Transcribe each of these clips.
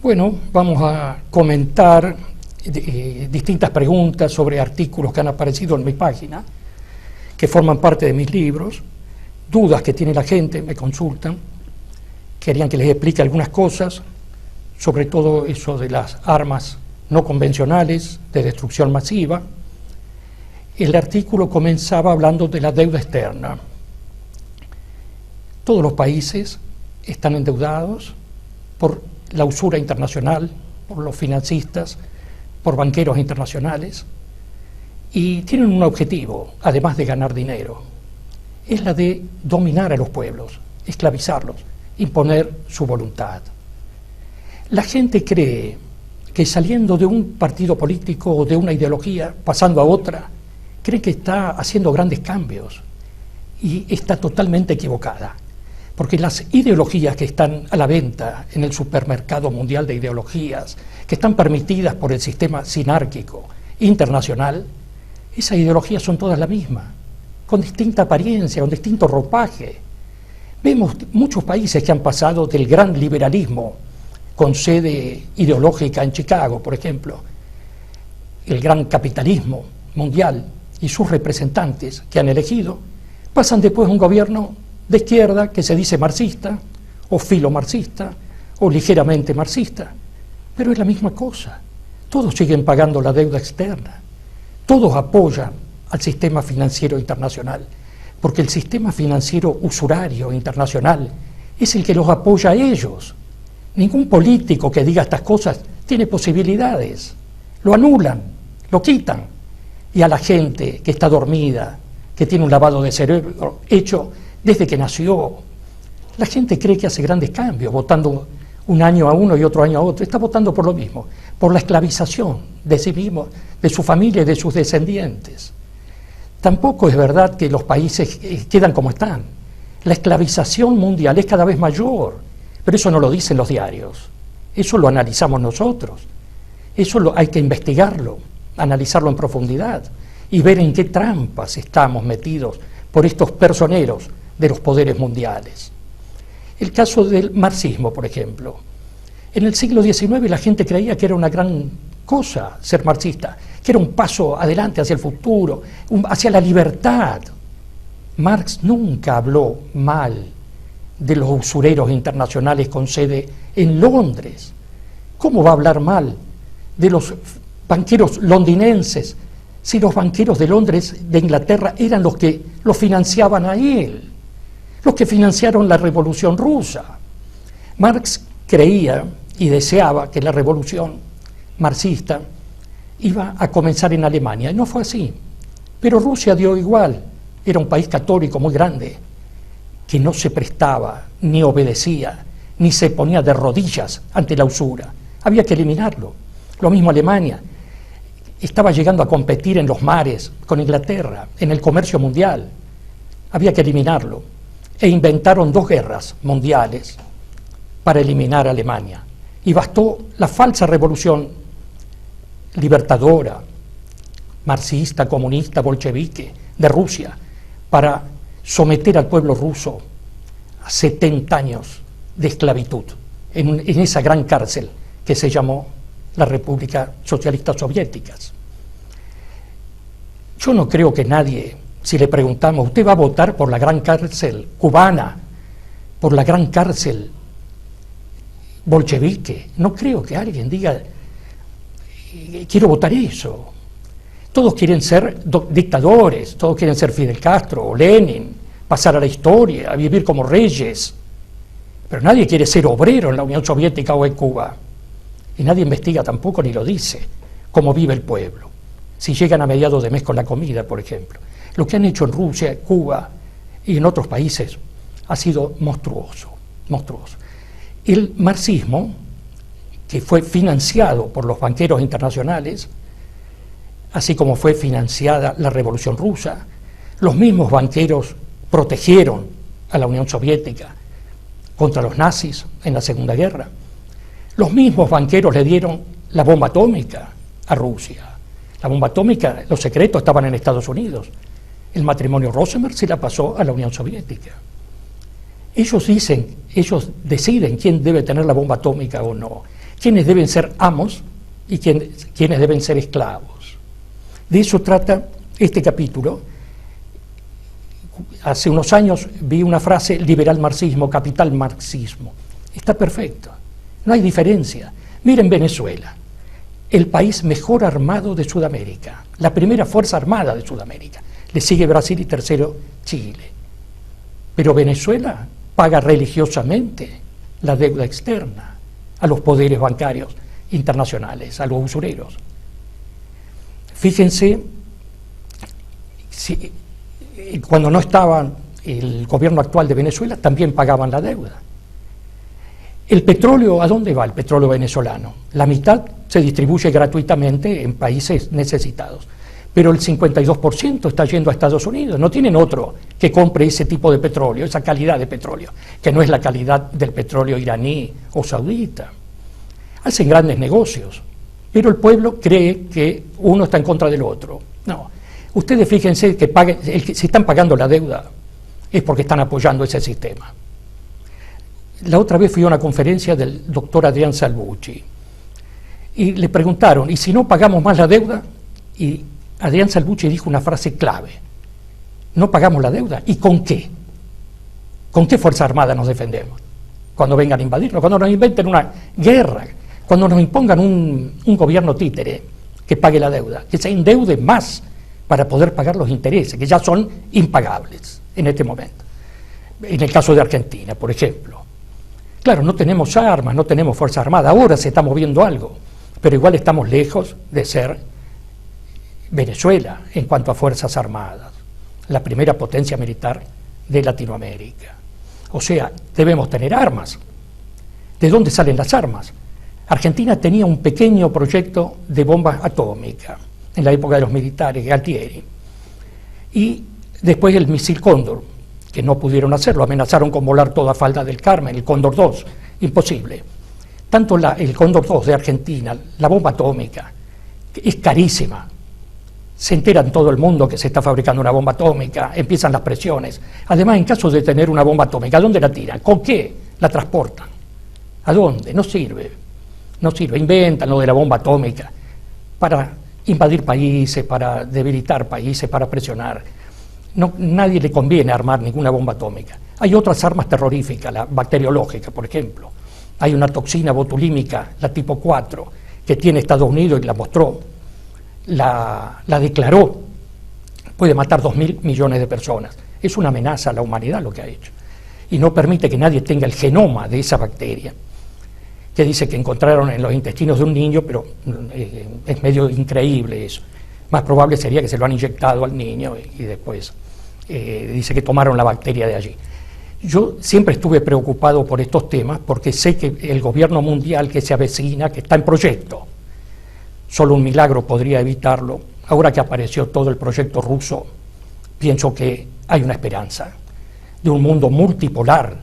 Bueno, vamos a comentar distintas preguntas sobre artículos que han aparecido en mi página, que forman parte de mis libros, dudas que tiene la gente, me consultan, querían que les explique algunas cosas, sobre todo eso de las armas no convencionales de destrucción masiva. El artículo comenzaba hablando de la deuda externa. Todos los países están endeudados por la usura internacional, por los financistas, por banqueros internacionales, y tienen un objetivo, además de ganar dinero, es la de dominar a los pueblos, esclavizarlos, imponer su voluntad. La gente cree que saliendo de un partido político o de una ideología, pasando a otra, cree que está haciendo grandes cambios, y está totalmente equivocada. Porque las ideologías que están a la venta en el supermercado mundial de ideologías, que están permitidas por el sistema sinárquico internacional, esas ideologías son todas la misma, con distinta apariencia, con distinto ropaje. Vemos muchos países que han pasado del gran liberalismo, con sede ideológica en Chicago, por ejemplo, el gran capitalismo mundial y sus representantes que han elegido, pasan después a un gobierno de izquierda que se dice marxista, o filomarxista, o ligeramente marxista, pero es la misma cosa. Todos siguen pagando la deuda externa, todos apoyan al sistema financiero internacional, porque el sistema financiero usurario internacional es el que los apoya a ellos. Ningún político que diga estas cosas tiene posibilidades, lo anulan, lo quitan, y a la gente que está dormida, que tiene un lavado de cerebro hecho desde que nació. La gente cree que hace grandes cambios, votando un año a uno y otro año a otro. Está votando por lo mismo, por la esclavización de sí mismo, de su familia y de sus descendientes. Tampoco es verdad que los países quedan como están. La esclavización mundial es cada vez mayor, pero eso no lo dicen los diarios. Eso lo analizamos nosotros. Eso hay que investigarlo, analizarlo en profundidad y ver en qué trampas estamos metidos por estos personeros de los poderes mundiales. El caso del marxismo, por ejemplo. En el siglo XIX la gente creía que era una gran cosa ser marxista, que era un paso adelante hacia el futuro, hacia la libertad. Marx nunca habló mal de los usureros internacionales con sede en Londres. ¿Cómo va a hablar mal de los banqueros londinenses si los banqueros de Londres, de Inglaterra, eran los que lo financiaban a él, los que financiaron la Revolución Rusa? Marx creía y deseaba que la revolución marxista iba a comenzar en Alemania, y no fue así. Pero Rusia dio igual, era un país católico muy grande, que no se prestaba, ni obedecía, ni se ponía de rodillas ante la usura. Había que eliminarlo. Lo mismo Alemania. Estaba llegando a competir en los mares con Inglaterra, en el comercio mundial. Había que eliminarlo. E inventaron 2 guerras mundiales para eliminar a Alemania. Y bastó la falsa revolución libertadora, marxista, comunista, bolchevique, de Rusia, para someter al pueblo ruso a 70 años de esclavitud en esa gran cárcel que se llamó la República Socialista Soviética. Yo no creo que nadie, si le preguntamos, ¿usted va a votar por la gran cárcel cubana, por la gran cárcel bolchevique? No creo que alguien diga, quiero votar eso. Todos quieren ser dictadores, todos quieren ser Fidel Castro o Lenin, pasar a la historia, a vivir como reyes. Pero nadie quiere ser obrero en la Unión Soviética o en Cuba. Y nadie investiga tampoco ni lo dice, cómo vive el pueblo. Si llegan a mediados de mes con la comida, por ejemplo. Lo que han hecho en Rusia, Cuba y en otros países ha sido monstruoso, monstruoso. El marxismo, que fue financiado por los banqueros internacionales, así como fue financiada la Revolución Rusa, los mismos banqueros protegieron a la Unión Soviética contra los nazis en la Segunda Guerra. Los mismos banqueros le dieron la bomba atómica a Rusia. La bomba atómica, los secretos estaban en Estados Unidos. El matrimonio Rosenberg se la pasó a la Unión Soviética. Ellos deciden quién debe tener la bomba atómica o no. quiénes deben ser amos y quiénes deben ser esclavos. De eso trata este capítulo. Hace unos años vi una frase: liberal marxismo, capital marxismo. Está perfecto, no hay diferencia. Miren Venezuela, el país mejor armado de Sudamérica, la primera fuerza armada de Sudamérica. Le sigue Brasil y tercero Chile. Pero Venezuela paga religiosamente la deuda externa a los poderes bancarios internacionales, a los usureros. Fíjense, cuando no estaba el gobierno actual de Venezuela, también pagaban la deuda. ¿El petróleo a dónde va el petróleo venezolano? La mitad se distribuye gratuitamente en países necesitados, pero el 52% está yendo a Estados Unidos. No tienen otro que compre ese tipo de petróleo, esa calidad de petróleo, que no es la calidad del petróleo iraní o saudita. Hacen grandes negocios, pero el pueblo cree que uno está en contra del otro. No, ustedes fíjense que si están pagando la deuda es porque están apoyando ese sistema. La otra vez fui a una conferencia del doctor Adrián Salvucci y le preguntaron: ¿y si no pagamos más la deuda? Y Adrián Salvucci dijo una frase clave: no pagamos la deuda. ¿Y con qué? ¿Con qué Fuerza Armada nos defendemos? Cuando vengan a invadirnos, cuando nos inventen una guerra, cuando nos impongan un gobierno títere que pague la deuda, que se endeude más para poder pagar los intereses, que ya son impagables en este momento. En el caso de Argentina, por ejemplo. Claro, no tenemos armas, no tenemos Fuerza Armada, ahora se está moviendo algo, pero igual estamos lejos de ser Venezuela en cuanto a Fuerzas Armadas, la primera potencia militar de Latinoamérica. O sea, debemos tener armas. ¿De dónde salen las armas? Argentina tenía un pequeño proyecto de bomba atómica en la época de los militares, Galtieri, y después el misil Cóndor, que no pudieron hacerlo, amenazaron con volar toda falda del Carmen, el Cóndor 2, imposible. Tanto el Cóndor 2 de Argentina, la bomba atómica, es carísima. Se entera en todo el mundo que se está fabricando una bomba atómica, empiezan las presiones. Además, en caso de tener una bomba atómica, ¿a dónde la tiran? ¿Con qué la transportan? ¿A dónde? No sirve. No sirve. Inventan lo de la bomba atómica para invadir países, para debilitar países, para presionar. No, nadie le conviene armar ninguna bomba atómica. Hay otras armas terroríficas, la bacteriológica, por ejemplo. Hay una toxina botulímica, la tipo 4, que tiene Estados Unidos y la mostró, la declaró. Puede matar 2.000 millones de personas. Es una amenaza a la humanidad lo que ha hecho. Y no permite que nadie tenga el genoma de esa bacteria, que dice que encontraron en los intestinos de un niño, pero es medio increíble eso. Más probable sería que se lo han inyectado al niño y después dice que tomaron la bacteria de allí. Yo siempre estuve preocupado por estos temas porque sé que el gobierno mundial que se avecina, que está en proyecto, solo un milagro podría evitarlo. Ahora que apareció todo el proyecto ruso, pienso que hay una esperanza de un mundo multipolar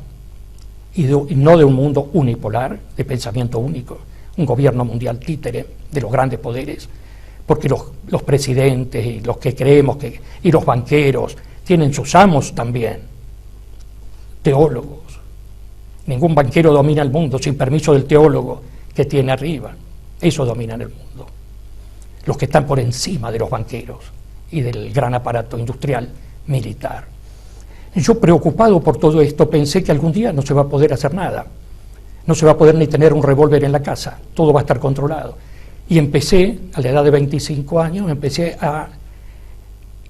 y no de un mundo unipolar, de pensamiento único, un gobierno mundial títere de los grandes poderes, porque los presidentes y los que creemos y los banqueros tienen sus amos también, teólogos. Ningún banquero domina el mundo sin permiso del teólogo que tiene arriba. Eso domina el mundo. Los que están por encima de los banqueros y del gran aparato industrial militar. Yo, preocupado por todo esto, pensé que algún día no se va a poder hacer nada. No se va a poder ni tener un revólver en la casa. Todo va a estar controlado. Y empecé, a la edad de 25 años, empecé a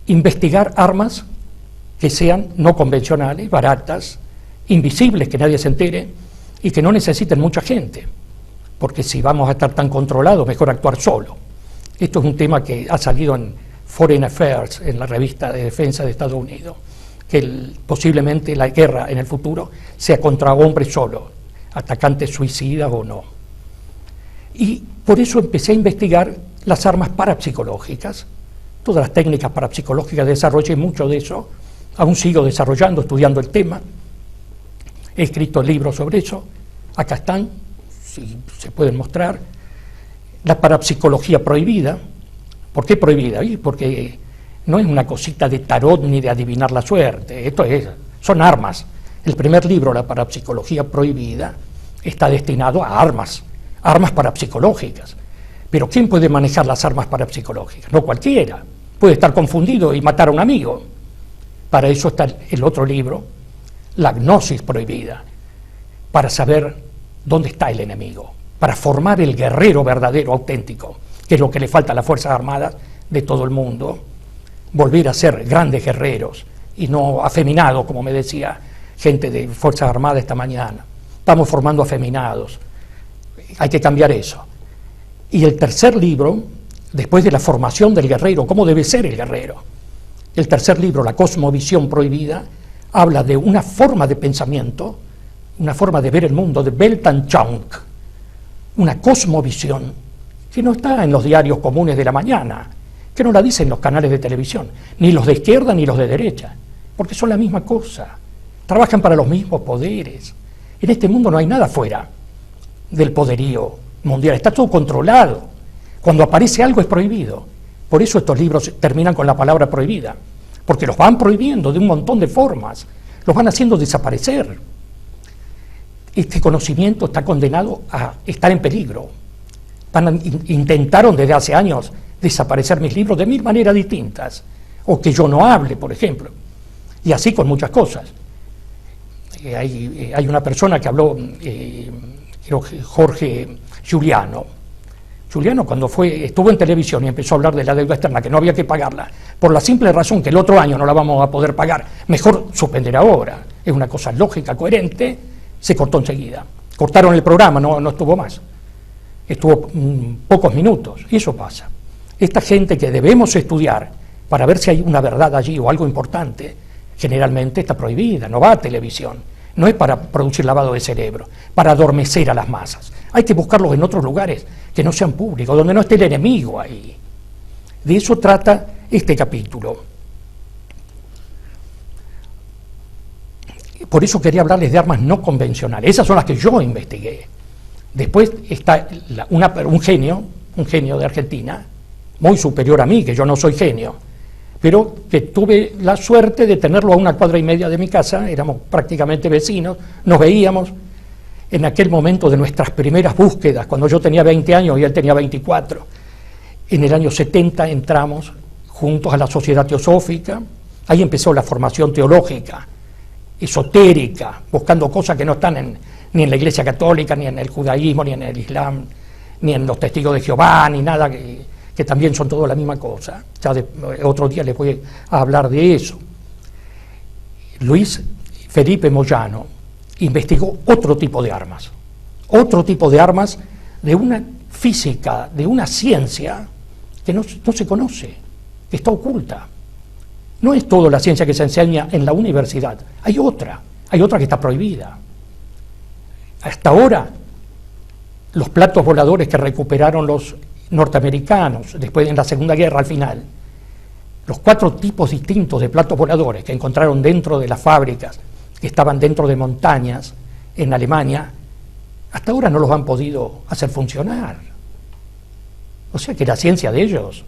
investigar armas que sean no convencionales, baratas, invisibles, que nadie se entere y que no necesiten mucha gente. Porque si vamos a estar tan controlados, mejor actuar solo. Esto es un tema que ha salido en Foreign Affairs, en la revista de defensa de Estados Unidos, que posiblemente la guerra en el futuro sea contra hombres solos, atacantes suicidas o no. Y por eso empecé a investigar las armas parapsicológicas, todas las técnicas parapsicológicas, desarrollé mucho de eso, aún sigo desarrollando, estudiando el tema, he escrito libros sobre eso, acá están, si se pueden mostrar. La parapsicología prohibida. ¿Por qué prohibida? Porque no es una cosita de tarot ni de adivinar la suerte, son armas. El primer libro, La parapsicología prohibida, está destinado a armas, armas parapsicológicas. Pero ¿quién puede manejar las armas parapsicológicas? No cualquiera. Puede estar confundido y matar a un amigo. Para eso está el otro libro, La Gnosis Prohibida, para saber dónde está el enemigo, para formar el guerrero verdadero, auténtico, que es lo que le falta a las Fuerzas Armadas de todo el mundo, volver a ser grandes guerreros y no afeminados, como me decía gente de Fuerzas Armadas esta mañana. Estamos formando afeminados, hay que cambiar eso. Y el tercer libro, después de la formación del guerrero, ¿cómo debe ser el guerrero? El tercer libro, La Cosmovisión Prohibida, habla de una forma de pensamiento, una forma de ver el mundo, de Weltanschauung, una cosmovisión que no está en los diarios comunes de la mañana, que no la dicen los canales de televisión, ni los de izquierda ni los de derecha, porque son la misma cosa, trabajan para los mismos poderes. En este mundo no hay nada fuera del poderío mundial, está todo controlado. Cuando aparece algo es prohibido. Por eso estos libros terminan con la palabra prohibida, porque los van prohibiendo de un montón de formas, los van haciendo desaparecer. Este conocimiento está condenado a estar en peligro. Intentaron desde hace años desaparecer mis libros de 1000 maneras distintas, o que yo no hable, por ejemplo, y así con muchas cosas. Hay una persona que habló, creo que Jorge Giuliano. Giuliano, cuando estuvo en televisión y empezó a hablar de la deuda externa, que no había que pagarla, por la simple razón que el otro año no la vamos a poder pagar, mejor suspender ahora. Es una cosa lógica, coherente, se cortó enseguida. Cortaron el programa, no estuvo más. Estuvo pocos minutos, y eso pasa. Esta gente que debemos estudiar para ver si hay una verdad allí o algo importante, generalmente está prohibida, no va a televisión. No es para producir lavado de cerebro, para adormecer a las masas. Hay que buscarlos en otros lugares que no sean públicos, donde no esté el enemigo ahí. De eso trata este capítulo. Por eso quería hablarles de armas no convencionales. Esas son las que yo investigué. Después está un genio de Argentina, muy superior a mí, que yo no soy genio, pero que tuve la suerte de tenerlo a 1,5 cuadras de mi casa, éramos prácticamente vecinos, nos veíamos en aquel momento de nuestras primeras búsquedas, cuando yo tenía 20 años y él tenía 24. En el año 70 entramos juntos a la Sociedad Teosófica, ahí empezó la formación teológica, esotérica, buscando cosas que no están ni en la Iglesia Católica, ni en el judaísmo, ni en el Islam, ni en los testigos de Jehová, ni nada que también son todos la misma cosa. Ya otro día les voy a hablar de eso. Luis Felipe Moyano investigó otro tipo de armas de una física, de una ciencia que no se conoce, que está oculta. No es toda la ciencia que se enseña en la universidad, hay otra que está prohibida. Hasta ahora, los platos voladores que recuperaron los norteamericanos, después en la Segunda Guerra al final, los 4 tipos distintos de platos voladores que encontraron dentro de las fábricas, que estaban dentro de montañas en Alemania, hasta ahora no los han podido hacer funcionar. O sea que la ciencia de ellos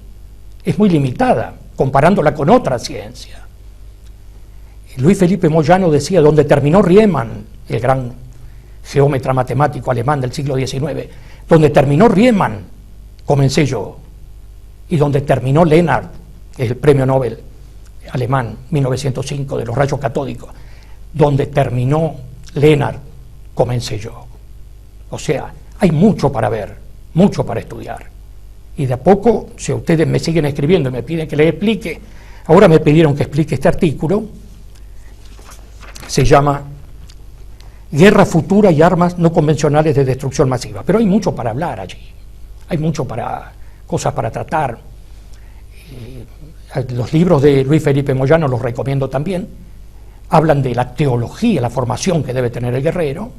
es muy limitada, comparándola con otra ciencia. Luis Felipe Moyano decía, donde terminó Riemann, el gran geómetra matemático alemán del siglo XIX, donde terminó Riemann, comencé yo, y donde terminó Lennart, el premio Nobel alemán 1905 de los rayos catódicos, donde terminó Lennart, comencé yo. O sea, hay mucho para ver, mucho para estudiar. Y de a poco, si ustedes me siguen escribiendo y me piden que les explique, ahora me pidieron que explique este artículo, se llama Guerra futura y armas no convencionales de destrucción masiva. Pero hay mucho para hablar allí, hay mucho cosas para tratar. Los libros de Luis Felipe Moyano los recomiendo también, hablan de la teología, la formación que debe tener el guerrero,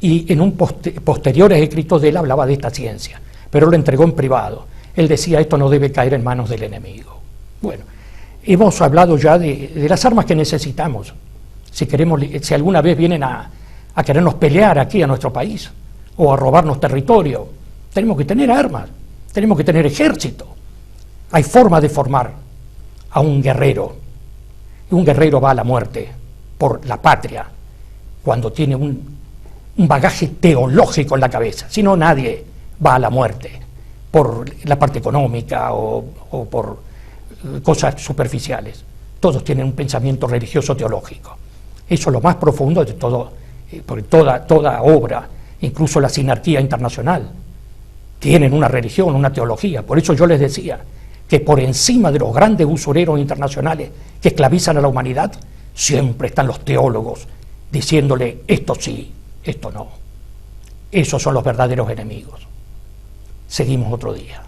y en posteriores escritos de él hablaba de esta ciencia, pero lo entregó en privado. Él decía, esto no debe caer en manos del enemigo. Bueno, hemos hablado ya de las armas que necesitamos. Si alguna vez vienen a querernos pelear aquí a nuestro país, o a robarnos territorio, tenemos que tener armas, tenemos que tener ejército. Hay forma de formar a un guerrero. Y un guerrero va a la muerte por la patria cuando tiene un bagaje teológico en la cabeza, si no nadie va a la muerte por la parte económica o por cosas superficiales. Todos tienen un pensamiento religioso teológico. Eso es lo más profundo de todo, porque toda obra, incluso la sinarquía internacional, tienen una religión, una teología. Por eso yo les decía que por encima de los grandes usureros internacionales que esclavizan a la humanidad, siempre están los teólogos diciéndole esto sí, esto no. Esos son los verdaderos enemigos. Seguimos otro día.